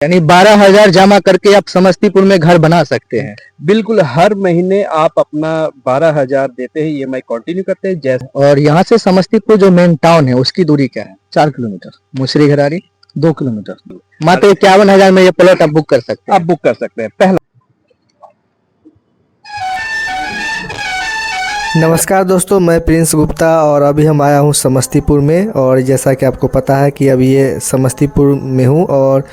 यानी 12,000 जमा करके आप समस्तीपुर में घर बना सकते हैं। बिल्कुल, हर महीने आप अपना 12,000 देते हैं, EMI कंटिन्यू करते हैं जैसे। और यहाँ से समस्तीपुर जो मेन टाउन है उसकी दूरी क्या है? 4 किलोमीटर। मुसरी घरारी 2 किलोमीटर। मात्र 51,000 में ये प्लॉट आप बुक कर सकते हैं। आप बुक कर सकते हैं। पहला नमस्कार दोस्तों, मैं प्रिंस गुप्ता और अभी हम आया हूँ समस्तीपुर में। और जैसा कि आपको पता है कि अभी ये समस्तीपुर में हूँ और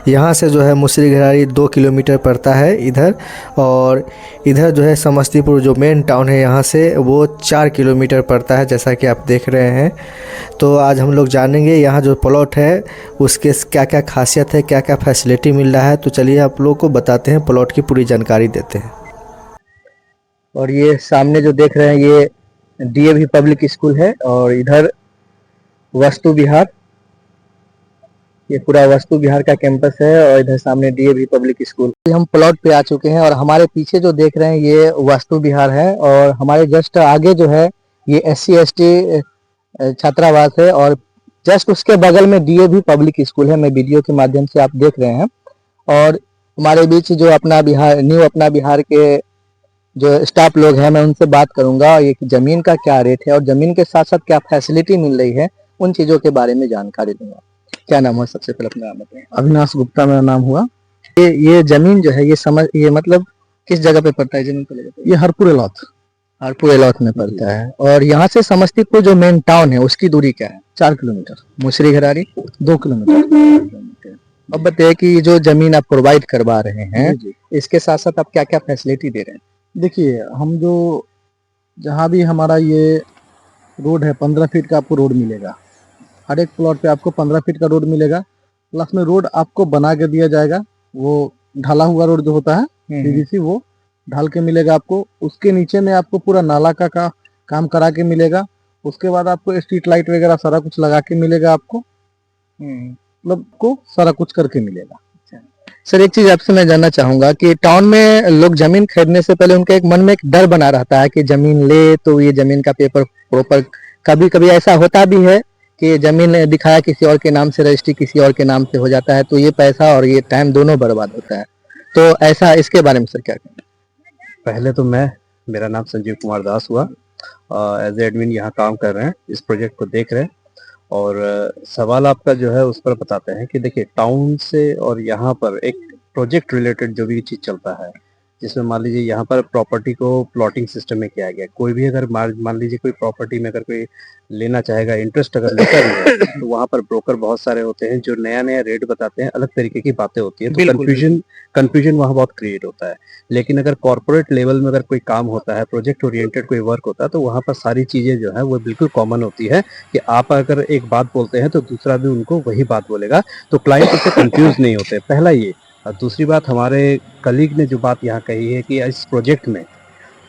यहाँ से जो है मुसरी घरारी 2 किलोमीटर पड़ता है इधर। और इधर जो है समस्तीपुर जो मेन टाउन है यहाँ से वो 4 किलोमीटर पड़ता है, जैसा कि आप देख रहे हैं। तो आज हम लोग जानेंगे यहाँ जो प्लॉट है उसके क्या क्या खासियत है, क्या क्या फैसिलिटी मिल रहा है। तो चलिए आप लोग को बताते हैं, प्लॉट की पूरी जानकारी देते हैं। और ये सामने जो देख रहे हैं ये DAV पब्लिक स्कूल है और इधर वस्तु विहार, ये पूरा वस्तु विहार का कैंपस है और इधर सामने DAV पब्लिक स्कूल। हम प्लॉट पे आ चुके हैं और हमारे पीछे जो देख रहे हैं ये वस्तु विहार है और हमारे जस्ट आगे जो है ये SC ST छात्रावास है और जस्ट उसके बगल में DAV पब्लिक स्कूल है। मैं वीडियो के माध्यम से आप देख रहे हैं। और हमारे बीच जो अपना बिहार न्यू अपना बिहार के जो स्टाफ लोग हैं मैं उनसे बात करूंगा ये कि जमीन का क्या रेट है और जमीन के साथ साथ क्या फैसिलिटी मिल रही है, उन चीजों के बारे में जानकारी दूंगा। क्या नाम है? सबसे पहले अपना नाम बताएं। अविनाश गुप्ता मेरा नाम हुआ। ये जमीन जो है ये मतलब किस जगह पे पड़ता है जमीन? ये हरपुर एलौथ। हरपुर एलौथ में पड़ता है। और यहाँ से समस्तीपुर जो मेन टाउन है उसकी दूरी क्या है? 4 किलोमीटर। मुसरी घरारी 2 किलोमीटर। अब बताइए कि जो जमीन आप प्रोवाइड करवा रहे हैं इसके साथ साथ आप क्या क्या फैसिलिटी दे रहे हैं? देखिए, हम जो जहाँ भी हमारा ये रोड है 15 फीट का आपको रोड मिलेगा। हर एक प्लॉट पे आपको 15 फीट का रोड मिलेगा। प्लस में रोड आपको बना के दिया जाएगा। वो ढाला हुआ रोड जो होता है PVC, वो ढाल के मिलेगा आपको। उसके नीचे में आपको पूरा नाला का काम करा के मिलेगा। उसके बाद आपको स्ट्रीट लाइट वगैरह सारा कुछ लगा के मिलेगा आपको। मतलब को सारा कुछ करके मिलेगा। सर एक चीज आपसे मैं जानना चाहूंगा कि टाउन में लोग जमीन खरीदने से पहले उनके एक मन में एक डर बना रहता है कि जमीन ले तो ये जमीन का पेपर प्रॉपर, कभी कभी ऐसा होता भी है कि जमीन दिखाया किसी और के नाम से, रजिस्ट्री किसी और के नाम से हो जाता है, तो ये पैसा और ये टाइम दोनों बर्बाद होता है। तो ऐसा इसके बारे में सर क्या कहना? पहले तो मेरा नाम संजीव कुमार दास हुआ। एज एडमिन यहाँ काम कर रहे हैं, इस प्रोजेक्ट को देख रहे हैं। और सवाल आपका जो है उस पर बताते हैं कि देखिए, टाउन से और यहाँ पर एक प्रोजेक्ट रिलेटेड जो भी चीज़ चलता है, जिसमें मान लीजिए यहाँ पर प्रॉपर्टी को प्लॉटिंग सिस्टम में किया गया। कोई भी अगर मान लीजिए कोई प्रॉपर्टी में अगर कोई लेना चाहेगा, इंटरेस्ट अगर लेकर भी है, तो वहाँ पर ब्रोकर बहुत सारे होते हैं जो नया नया रेट बताते हैं, अलग तरीके की बातें होती है, तो कन्फ्यूजन वहाँ बहुत क्रिएट होता है। लेकिन अगर कॉर्पोरेट लेवल में अगर कोई काम होता है, प्रोजेक्ट ओरिएंटेड कोई वर्क होता है, तो वहाँ पर सारी चीजें जो है वो बिल्कुल कॉमन होती है कि आप अगर एक बात बोलते हैं तो दूसरा भी उनको वही बात बोलेगा, तो क्लाइंट उससे कंफ्यूज नहीं होते। पहला ये। और दूसरी बात, हमारे कलीग ने जो बात यहाँ कही है कि इस प्रोजेक्ट में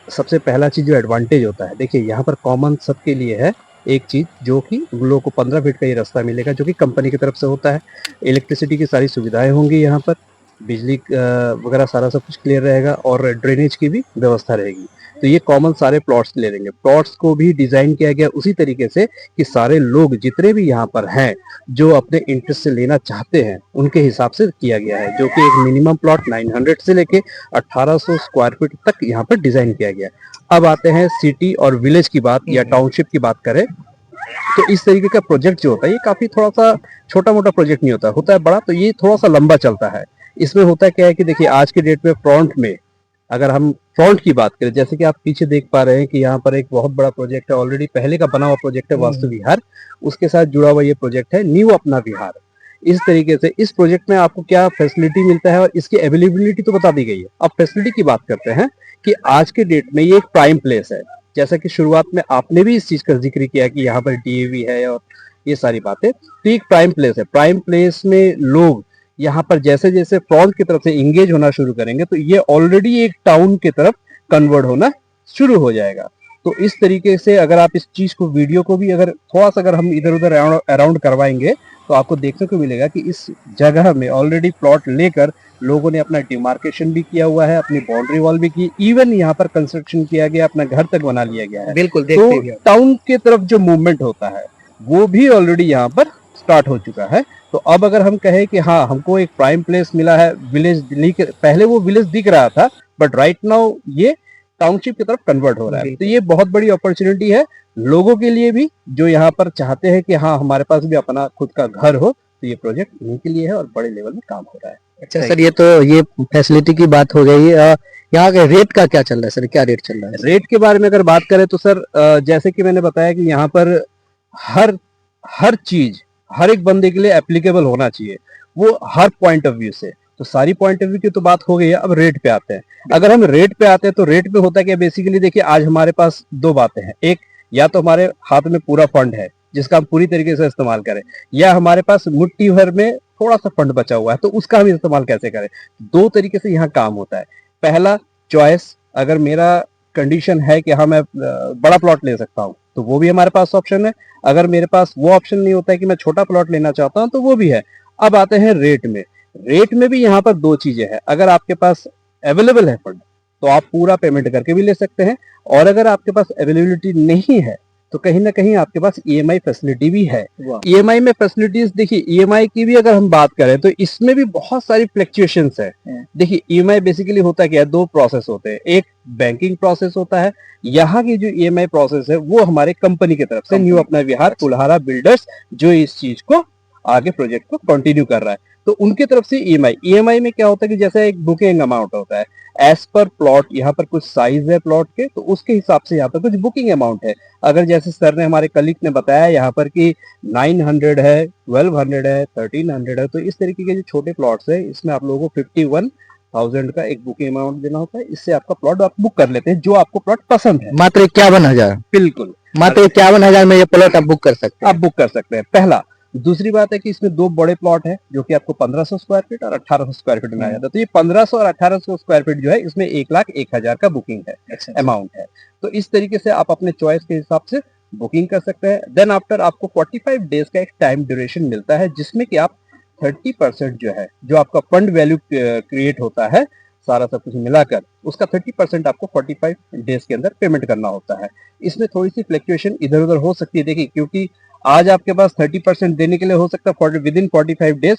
सबसे पहला चीज जो एडवांटेज होता है, देखिए यहाँ पर कॉमन सबके लिए है एक चीज, जो कि उन लोगों को 15 फीट का ये रास्ता मिलेगा जो कि कंपनी की तरफ से होता है। इलेक्ट्रिसिटी की सारी सुविधाएं होंगी यहाँ पर, बिजली वगैरह सारा सब कुछ क्लियर रहेगा और ड्रेनेज की भी व्यवस्था रहेगी। तो ये कॉमन सारे प्लॉट्स ले लेंगे। प्लॉट्स को भी डिजाइन किया गया उसी तरीके से कि सारे लोग जितने भी यहाँ पर हैं जो अपने इंटरेस्ट से लेना चाहते हैं उनके हिसाब से किया गया है, जो कि एक मिनिमम प्लॉट 900 से लेके 1800 स्क्वायर फीट तक यहाँ पर डिजाइन किया गया। अब आते हैं सिटी और विलेज की बात या टाउनशिप की बात करें, तो इस तरीके का प्रोजेक्ट जो होता है ये काफी थोड़ा सा छोटा मोटा प्रोजेक्ट नहीं होता, होता है बड़ा, तो ये थोड़ा सा लंबा चलता है। इसमें होता क्या है कि देखिए, आज के डेट में फ्रंट में अगर हम फ्रंट की बात करें, जैसे कि आप पीछे देख पा रहे हैं कि यहाँ पर एक बहुत बड़ा प्रोजेक्ट है, ऑलरेडी पहले का बना हुआ प्रोजेक्ट है वास्तु विहार, उसके साथ जुड़ा हुआ ये प्रोजेक्ट है न्यू अपना विहार। इस तरीके से इस प्रोजेक्ट में आपको क्या फैसिलिटी मिलता है और इसकी अवेलेबिलिटी तो बता दी गई है। अब फैसिलिटी की बात करते हैं कि आज के डेट में ये एक प्राइम प्लेस है। जैसा कि शुरुआत में आपने भी इस चीज का जिक्र किया कि यहाँ पर DAV है और ये सारी बातें, तो एक प्राइम प्लेस है। प्राइम प्लेस में लोग यहाँ पर जैसे जैसे फ्रंट की तरफ से इंगेज होना शुरू करेंगे तो ये ऑलरेडी एक टाउन की तरफ कन्वर्ट होना शुरू हो जाएगा। तो इस तरीके से अगर आप इस चीज को, वीडियो को भी अगर थोड़ा सा अगर हम इधर उधर अराउंड करवाएंगे तो आपको देखने को मिलेगा कि इस जगह में ऑलरेडी प्लॉट लेकर लोगों ने अपना डिमार्केशन भी किया हुआ है, अपनी बाउंड्री वॉल भी की, इवन यहाँ पर कंस्ट्रक्शन किया गया, अपना घर तक बना लिया गया है। बिल्कुल, तो टाउन के तरफ जो मूवमेंट होता है वो भी ऑलरेडी यहाँ पर स्टार्ट हो चुका है। तो अब अगर हम कहें कि हाँ हमको एक प्राइम प्लेस मिला है, विलेज पहले वो विलेज दिख रहा था बट राइट नाउ ये टाउनशिप की तरफ कन्वर्ट हो रहा है, तो ये बहुत बड़ी अपॉर्चुनिटी है लोगों के लिए भी जो यहाँ पर चाहते हैं कि हाँ हमारे पास भी अपना खुद का घर हो, तो ये प्रोजेक्ट इन्हीं के लिए है और बड़े लेवल में काम हो रहा है। अच्छा सर, ये तो ये फैसिलिटी की बात हो गई। यहाँ के रेट का क्या चल रहा है सर, क्या रेट चल रहा है? रेट के बारे में अगर बात करें तो सर जैसे कि मैंने बताया कि यहाँ पर हर हर चीज हर एक बंदे के लिए एप्लीकेबल होना चाहिए, वो हर पॉइंट ऑफ व्यू से। तो सारी पॉइंट ऑफ व्यू की तो बात हो गई है, अब रेट पे आते हैं। अगर हम रेट पे आते हैं तो रेट पे होता क्या, बेसिकली देखिए आज हमारे पास दो बातें हैं, एक या तो हमारे हाथ में पूरा फंड है जिसका हम पूरी तरीके से इस्तेमाल करें, या हमारे पास मुट्ठी भर में थोड़ा सा फंड बचा हुआ है, तो उसका हम इस्तेमाल कैसे करें। दो तरीके से यहाँ काम होता है। पहला चॉइस, अगर मेरा कंडीशन है कि हाँ मैं बड़ा प्लॉट ले सकता हूँ तो वो भी हमारे पास ऑप्शन है। अगर मेरे पास वो ऑप्शन नहीं होता है कि मैं छोटा प्लॉट लेना चाहता हूँ तो वो भी है। अब आते हैं रेट में। रेट में भी यहाँ पर दो चीजें हैं, अगर आपके पास अवेलेबल है फंड तो आप पूरा पेमेंट करके भी ले सकते हैं, और अगर आपके पास अवेलेबिलिटी नहीं है तो कहीं ना कहीं आपके पास ईएमआई फैसिलिटी भी है। ईएमआई में फैसिलिटीज देखिए, ईएमआई की भी अगर हम बात करें तो इसमें भी बहुत सारी फ्लक्चुएशंस है। देखिए ईएमआई बेसिकली होता क्या है, दो प्रोसेस होते हैं, एक बैंकिंग प्रोसेस होता है, यहाँ की जो ईएमआई प्रोसेस है वो हमारे कंपनी की तरफ से न्यू अपना विहार कुल्हारा बिल्डर्स जो इस चीज को आगे प्रोजेक्ट को कंटिन्यू कर रहा है, तो उनकी तरफ से ईएमआई में क्या होता है कि जैसे एक बुकिंग अमाउंट होता है एज पर प्लॉट, यहाँ पर कुछ साइज है प्लॉट के तो उसके हिसाब से यहाँ पर कुछ बुकिंग अमाउंट है। अगर जैसे सर ने हमारे कलीग ने बताया यहाँ पर कि 900 है, 1200 है, 1300 है, तो इस तरीके के जो छोटे प्लॉट्स है इसमें आप लोगों को 51,000 का एक बुकिंग अमाउंट देना होता है। इससे आपका प्लॉट आप बुक कर लेते हैं जो आपको प्लॉट पसंद है। मात्र 51,000? बिल्कुल, मात्र 51,000 में ये प्लॉट आप बुक कर सकते हैं। आप बुक कर सकते हैं, पहला। दूसरी बात है कि इसमें दो बड़े प्लॉट है जो कि आपको 1500 स्क्वायर फीट और 1800 स्क्वायर फीट में आ जाता है, तो ये 1500 और 1800 स्क्वायर फीट जो है इसमें 1,01,000 का बुकिंग है, अमाउंट है। तो इस तरीके से आप अपने चॉइस के हिसाब से बुकिंग कर सकते हैं। देन आफ्टर आपको 45 डेज का एक टाइम ड्यूरेशन मिलता है जिसमें कि आप 30% जो है, जो आपका फंड वैल्यू क्रिएट होता है सारा सब कुछ मिलाकर, उसका 30% आपको 45 डेज के अंदर पेमेंट करना होता है। इसमें थोड़ी सी फ्लक्चुएशन इधर उधर हो सकती है, देखिए क्योंकि आज आपके पास 30% देने के लिए हो सकता है विद इन 45 डेज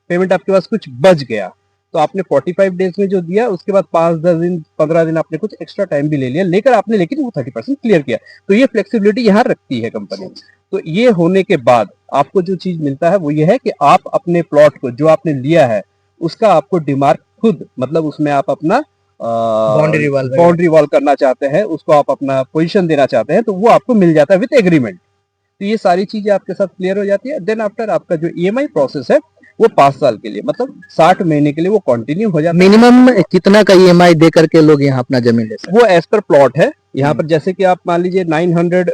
पेमेंट आपके पास कुछ बच गया, तो आपने 45 डेज में जो दिया उसके बाद 5-10 दिन 15 दिन आपने कुछ एक्स्ट्रा टाइम भी ले लिया लेकर आपने, लेकिन वो 30% क्लियर किया। तो ये फ्लेक्सिबिलिटी यहाँ रखती है कंपनी। तो ये होने के बाद आपको जो चीज मिलता है वो ये है कि आप अपने प्लॉट को जो आपने लिया है उसका आपको डिमार्क खुद, मतलब उसमें आप अपना बाउंड्री वॉल करना चाहते हैं, उसको आप अपना पोजीशन देना चाहते हैं तो वो आपको मिल जाता है विद एग्रीमेंट। तो ये सारी चीजें आपके साथ क्लियर हो जाती है। देन आफ्टर आपका जो ईएमआई प्रोसेस है वो 5 साल के लिए, मतलब 60 महीने के लिए वो कंटिन्यू हो जाता है। मिनिमम कितना का ईएमआई दे करके लोग यहाँ अपना जमीन ले सकते हैं? वो एज पर प्लॉट है। यहाँ पर जैसे कि आप मान लीजिए 900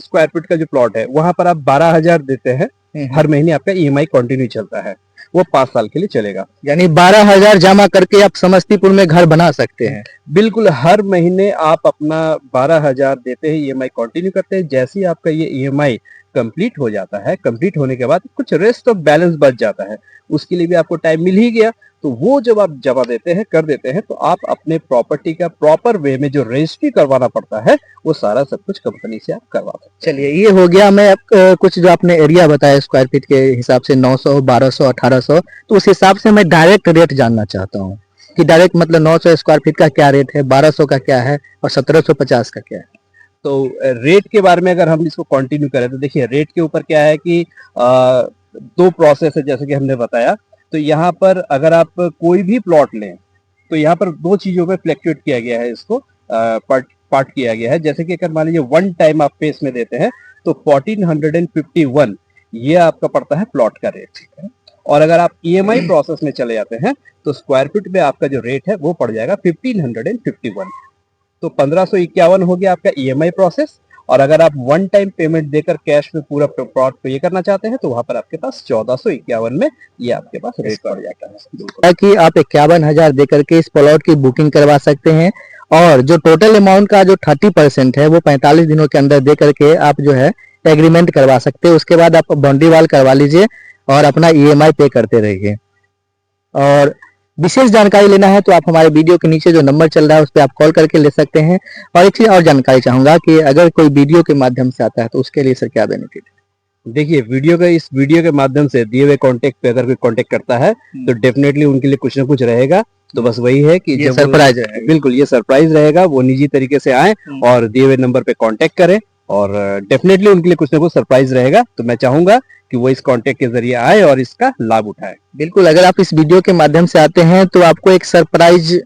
स्क्वायर फीट का जो प्लॉट है वहां पर आप 12,000 देते हैं, हर महीने आपका ईएमआई कंटिन्यू चलता है, वो 5 साल के लिए चलेगा। यानी 12,000 जमा करके आप समस्तीपुर में घर बना सकते हैं? बिल्कुल, हर महीने आप अपना 12,000 देते हैं, ईएमआई कंटिन्यू करते हैं। जैसे ही आपका ये ईएमआई कंप्लीट हो जाता है, कंप्लीट होने के बाद कुछ रेस्ट ऑफ बैलेंस बच जाता है, उसके लिए भी आपको टाइम मिल ही गया, तो वो जब आप जमा देते हैं कर देते हैं तो आप अपने प्रॉपर्टी का प्रॉपर वे में जो रजिस्ट्री करवाना पड़ता है वो सारा सब कुछ कंपनी से आप करवा सकते हैं। चलिए ये हो गया। मैं कुछ जो आपने एरिया बताया स्क्वायर फीट के हिसाब से 900, 1200, 1800, तो उस हिसाब से मैं डायरेक्ट रेट जानना चाहता हूँ कि डायरेक्ट मतलब 900 स्क्वायर फीट का क्या रेट है, 1200 का क्या है और 1750 का क्या है। तो रेट के बारे में अगर हम इसको कंटिन्यू करें तो देखिए रेट के ऊपर क्या है कि दो प्रोसेस है जैसे कि हमने बताया। तो यहाँ पर अगर आप कोई भी प्लॉट लें तो यहाँ पर दो चीजों में फ्लैक्चुएट किया गया है, इसको पार्ट किया गया है। जैसे कि अगर मान लीजिए वन टाइम आप पे इसमें देते हैं तो 1451 ये आपका पड़ता है प्लॉट का रेट, ठीक है। और अगर आप ईएमआई प्रोसेस में चले जाते हैं तो स्क्वायर फीट में आपका जो रेट है वो पड़ जाएगा 1551। तो 1551 हो गया आपका ईएमआई प्रोसेस, और अगर आप वन टाइम पेमेंट देकर कैश में पूरा प्लॉट पे करना चाहते हैं तो वहां पर आपके पास 1451 में ये आपके पास रेट पड़ जाता है कि आप 51,000 दे करके इस प्लॉट की बुकिंग करवा सकते हैं, और जो टोटल अमाउंट का जो 30% है वो 45 दिनों के अंदर दे करके आप जो है एग्रीमेंट करवा सकते हैं। उसके बाद आप बाउंड्री वॉल करवा लीजिए और अपना ईएमआई पे करते रहिए। और विशेष जानकारी लेना है तो आप हमारे वीडियो के नीचे जो नंबर चल रहा है उस पर आप कॉल करके ले सकते हैं। और एक चीज और जानकारी चाहूंगा कि अगर कोई वीडियो के माध्यम से आता है तो उसके लिए सर क्या बेनिफिट है? देखिए इस वीडियो के माध्यम से दिए हुए कांटेक्ट पे अगर कोई कांटेक्ट करता है तो डेफिनेटली उनके लिए कुछ ना कुछ रहेगा। तो बस वही है कि ये जब सरप्राइज है। बिल्कुल ये सरप्राइज रहेगा, वो निजी तरीके से आए और दिए हुए नंबर पे कांटेक्ट करें और डेफिनेटली उनके लिए कुछ ना कुछ सरप्राइज रहेगा। तो मैं चाहूंगा कि वो इस कांटेक्ट के जरिए आए और इसका लाभ उठाए। बिल्कुल, अगर आप इस वीडियो के माध्यम से आते हैं तो आपको एक सरप्राइज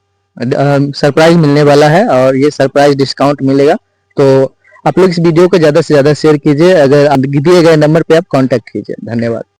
मिलने वाला है और ये सरप्राइज डिस्काउंट मिलेगा। तो आप लोग इस वीडियो को ज्यादा से ज्यादा शेयर कीजिए, अगर दिए गए नंबर पे आप कांटेक्ट कीजिए। धन्यवाद।